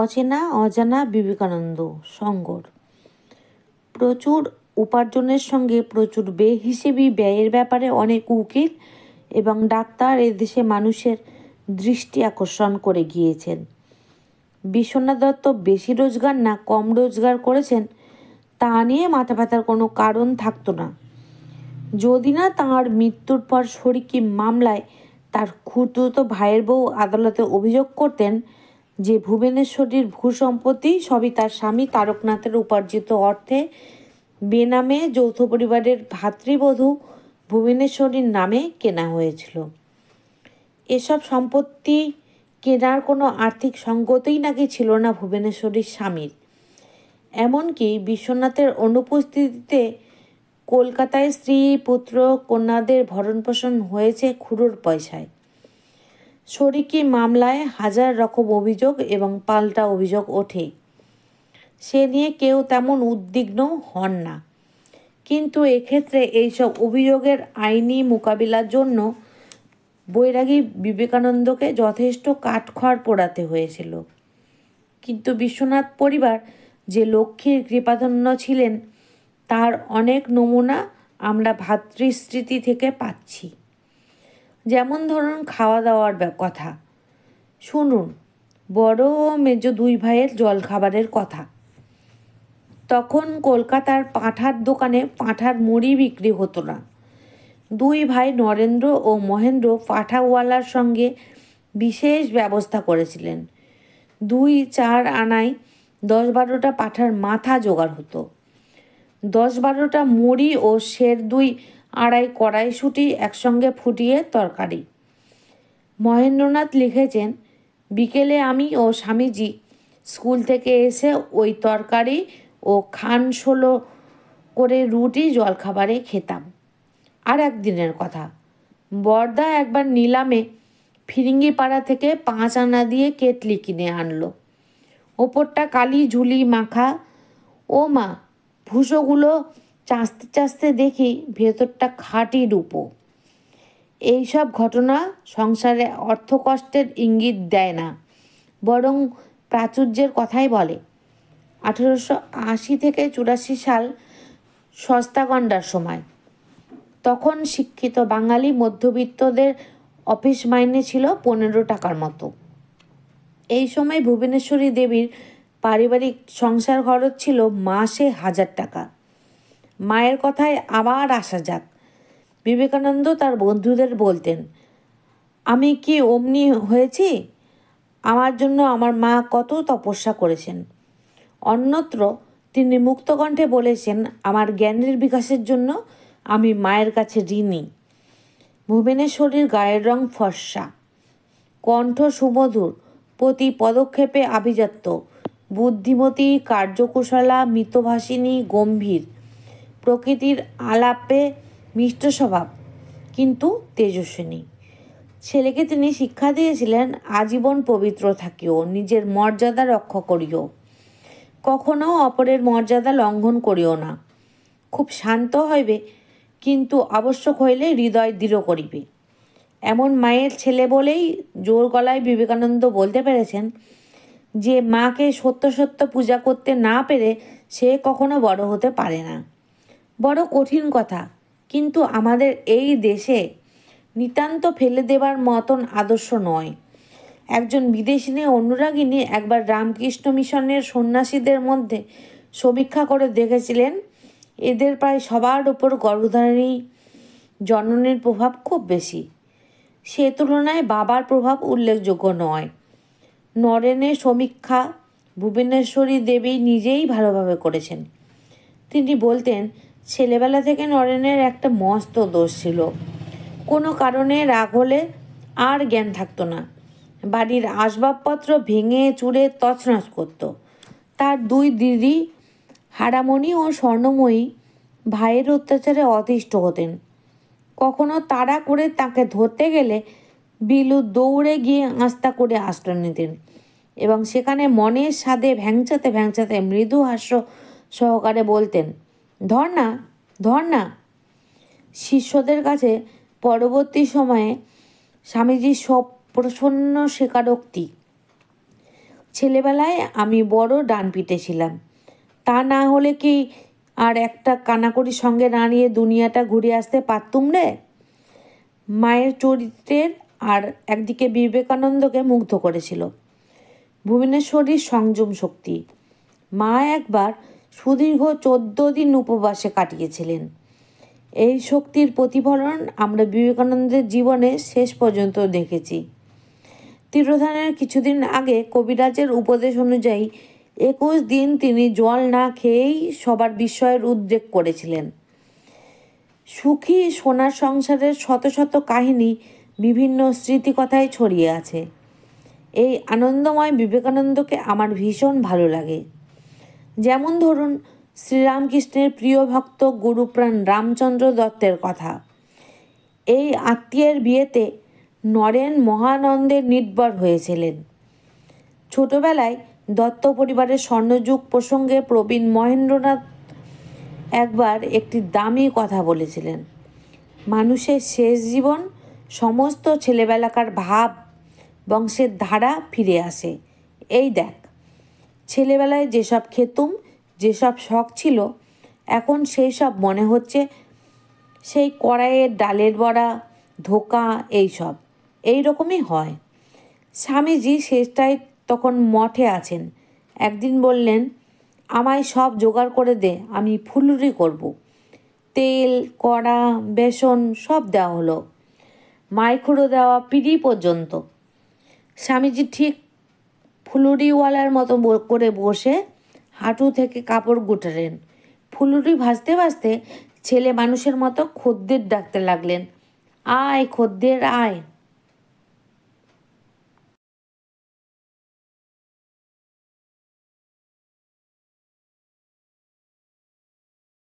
অচেনা অজানা বিবেকানন্দ সঙ্গর। প্রচুর উপার্জনের সঙ্গে প্রচুর বেহিসেবি ব্যয়ের ব্যাপারে অনেক উকিল এবং ডাক্তার এদেশে মানুষের দৃষ্টি আকর্ষণ করে গিয়েছেন। বিশ্বনাথ দত্ত বেশি রোজগার না কম রোজগার করেছেন তা নিয়ে মাথা ব্যথার কোনো কারণ থাকতো না, যদি না তাঁর মৃত্যুর পর শরিকি মামলায় তার খুড়তুতো ভাইয়ের বউ আদালতে অভিযোগ করতেন যে ভুবনেশ্বরীর ভূসম্পত্তি সবই তার স্বামী তারকনাথের উপার্জিত অর্থে বেনামে যৌথ পরিবারের ভাতৃবধূ ভুবনেশ্বরীর নামে কেনা হয়েছিল। এসব সম্পত্তি কেনার কোনো আর্থিক সঙ্গতই নাকি ছিল না ভুবনেশ্বরীর স্বামীর। এমনকি বিশ্বনাথের অনুপস্থিতিতে কলকাতায় স্ত্রী পুত্র কন্যাদের ভরণপোষণ হয়েছে খুড়োর পয়সায়। শরিকি মামলায় হাজার রকম অভিযোগ এবং পাল্টা অভিযোগ ওঠে, সে নিয়ে কেউ তেমন উদ্বিগ্ন হন না। কিন্তু এক্ষেত্রে এইসব অভিযোগের আইনি মোকাবিলার জন্য বৈরাগী বিবেকানন্দকে যথেষ্ট কাঠখড় পোড়াতে হয়েছিল। কিন্তু বিশ্বনাথ পরিবার যে লক্ষ্মীর কৃপাধন্য ছিলেন তার অনেক নমুনা আমরা ভ্রাতৃস্মৃতি থেকে পাচ্ছি। যেমন ধরুন খাওয়া দাওয়ার কথা শুনুন, বড় ও মেজ দুই ভাইয়ের জলখাবারের কথা। তখন কলকাতার পাঁঠার দোকানে পাঁঠার মুড়ি বিক্রি হতো না। দুই ভাই নরেন্দ্র ও মহেন্দ্র পাঁঠাওয়ালার সঙ্গে বিশেষ ব্যবস্থা করেছিলেন। 2-4 আনায় 10-12টা পাঁঠার মাথা জোগাড় হতো। 10-12টা মুড়ি ও সের 2-2.5 কড়াইশুঁটি একসঙ্গে ফুটিয়ে তরকারি। মহেন্দ্রনাথ লিখেছেন, বিকেলে আমি ও স্বামীজি স্কুল থেকে এসে ওই তরকারি ও খানসোলো করে রুটি জলখাবারে খেতাম। আর একদিনের কথা, বরদা একবার নিলামে ফিরিঙ্গিপাড়া থেকে 5 আনা দিয়ে কেটলি কিনে আনলো। ওপরটা কালি ঝুলি মাখা। ও মা, ভুষোগুলো চাঁচতে চাঁচতে দেখি ভেতরটা খাঁটি রূপো। এইসব ঘটনা সংসারে অর্থকষ্টের ইঙ্গিত দেয় না, বরং প্রাচুর্যের কথাই বলে। 1880 থেকে 84 সাল সস্তাগন্ডার সময়। তখন শিক্ষিত বাঙালি মধ্যবিত্তদের অফিস মাইনে ছিল 15 টাকার মতো। এই সময় ভুবনেশ্বরী দেবীর পারিবারিক সংসার খরচ ছিল মাসে 1000 টাকা। মায়ের কথায় আবার আসা যাক। বিবেকানন্দ তার বন্ধুদের বলতেন, আমি কি অমনি হয়েছি? আমার জন্য আমার মা কত তপস্যা করেছেন। অন্যত্র তিনি মুক্তকণ্ঠে বলেছেন, আমার জ্ঞানের বিকাশের জন্য আমি মায়ের কাছে ঋণী। ভুবনেশ্বরীর গায়ের রং ফর্সা, কণ্ঠ সুমধুর, প্রতি পদক্ষেপে আভিজাত্য, বুদ্ধিমতী, কার্যকুশলা, মিতভাষিণী, গম্ভীর, প্রকৃতির আলাপে মিষ্ট স্বভাব, কিন্তু তেজস্বিনী। ছেলেকে তিনি শিক্ষা দিয়েছিলেন, আজীবন পবিত্র থাকিও, নিজের মর্যাদা রক্ষা করিও, কখনো অপরের মর্যাদা লঙ্ঘন করিও না। খুব শান্ত হইবে, কিন্তু আবশ্যক হইলে হৃদয় দৃঢ় করিবে। এমন মায়ের ছেলে বলেই জোর গলায় বিবেকানন্দ বলতে পেরেছেন, যে মাকে সত্য সত্য পূজা করতে না পেরে সে কখনো বড় হতে পারে না। বড় কঠিন কথা, কিন্তু আমাদের এই দেশে নিতান্ত ফেলে দেবার মতন আদর্শ নয়। একজন বিদেশিনী অনুরাগিনী একবার রামকৃষ্ণ মিশনের সন্ন্যাসীদের মধ্যে সমীক্ষা করে দেখেছিলেন, এদের প্রায় সবার ওপর গর্ভধারিণী জননীর প্রভাব খুব বেশি। সে তুলনায় বাবার প্রভাব উল্লেখযোগ্য নয়। নরেনের সমীক্ষা ভুবনেশ্বরী দেবী নিজেই ভালোভাবে করেছেন। তিনি বলতেন, ছেলেবেলা থেকে নরেনের একটা মস্ত দোষ ছিল। কোনো কারণে রাগ হলে আর জ্ঞান থাকতো না। বাড়ির আসবাবপত্র ভেঙে চুরে তছনছ করত। তার 2 দিদি হারামণি ও স্বর্ণময়ী ভাইয়ের অত্যাচারে অতিষ্ঠ হতেন। কখনো তাড়া করে তাকে ধরতে গেলে বিলু দৌড়ে গিয়ে আস্তা করে আশ্রয় নিতেন এবং সেখানে মনের স্বাদে ভ্যাংচাতে ভ্যাংচাতে মৃদু হাস্য সহকারে বলতেন, ধর না, ধর না। শিষ্যদের কাছে পরবর্তী সময়ে স্বামীজির সব প্রসন্ন স্বীকারোক্তি, ছেলেবেলায় আমি বড় ডানপিটে ছিলাম। তা না হলে কি আর একটা কানাকড়ির সঙ্গে না নিয়ে দুনিয়াটা ঘুরে আসতে পারতুম রে? মায়ের চরিত্রের আর একদিকে বিবেকানন্দকে মুগ্ধ করেছিল ভুবনেশ্বরীর সংযম শক্তি। মা একবার সুদীর্ঘ 14 দিন উপবাসে কাটিয়েছিলেন। এই শক্তির প্রতিফলন আমরা বিবেকানন্দের জীবনে শেষ পর্যন্ত দেখেছি। তিরোধানের কিছুদিন আগে কবিরাজের উপদেশ অনুযায়ী 21 দিন তিনি জল না খেয়েই সবার বিস্ময়ের উদ্রেক করেছিলেন। সুখী সোনার সংসারের শত শত কাহিনী বিভিন্ন স্মৃতিকথায় ছড়িয়ে আছে। এই আনন্দময় বিবেকানন্দকে আমার ভীষণ ভালো লাগে। যেমন ধরুন শ্রীরামকৃষ্ণের প্রিয় ভক্ত গুরুপ্রাণ রামচন্দ্র দত্তের কথা। এই আত্মীয়ের বিয়েতে নরেন মহানন্দের নির্ভর হয়েছিলেন। ছোটবেলায় দত্ত পরিবারের স্বর্ণযুগ প্রসঙ্গে প্রবীণ মহেন্দ্রনাথ একবার একটি দামি কথা বলেছিলেন। মানুষের শেষ জীবন সমস্ত ছেলেবেলাকার ভাব বংশের ধারা ফিরে আসে। এই দেখ, ছেলেবেলায় যেসব খেতুম, যেসব শখ ছিল, এখন সেই সব মনে হচ্ছে সেই কড়াইয়ের ডালের বড়া, ধোকা, এইসব এই রকমই হয়। স্বামীজি শেষটায় তখন মঠে আছেন। একদিন বললেন, আমায় সব জোগাড় করে দে, আমি ফুলুরি করব। তেল, কড়া, বেসন সব দেওয়া হলো, মাইক্রো দেওয়া পিঁড়ি পর্যন্ত। স্বামীজি ঠিক ফুলুরিওয়ালার মতো করে বসে হাঁটু থেকে কাপড় গুটালেন। ফুলুরি ভাজতে ভাজতে ছেলে মানুষের মতো খদ্দের ডাকতে লাগলেন, আয় খদ্দের আয়।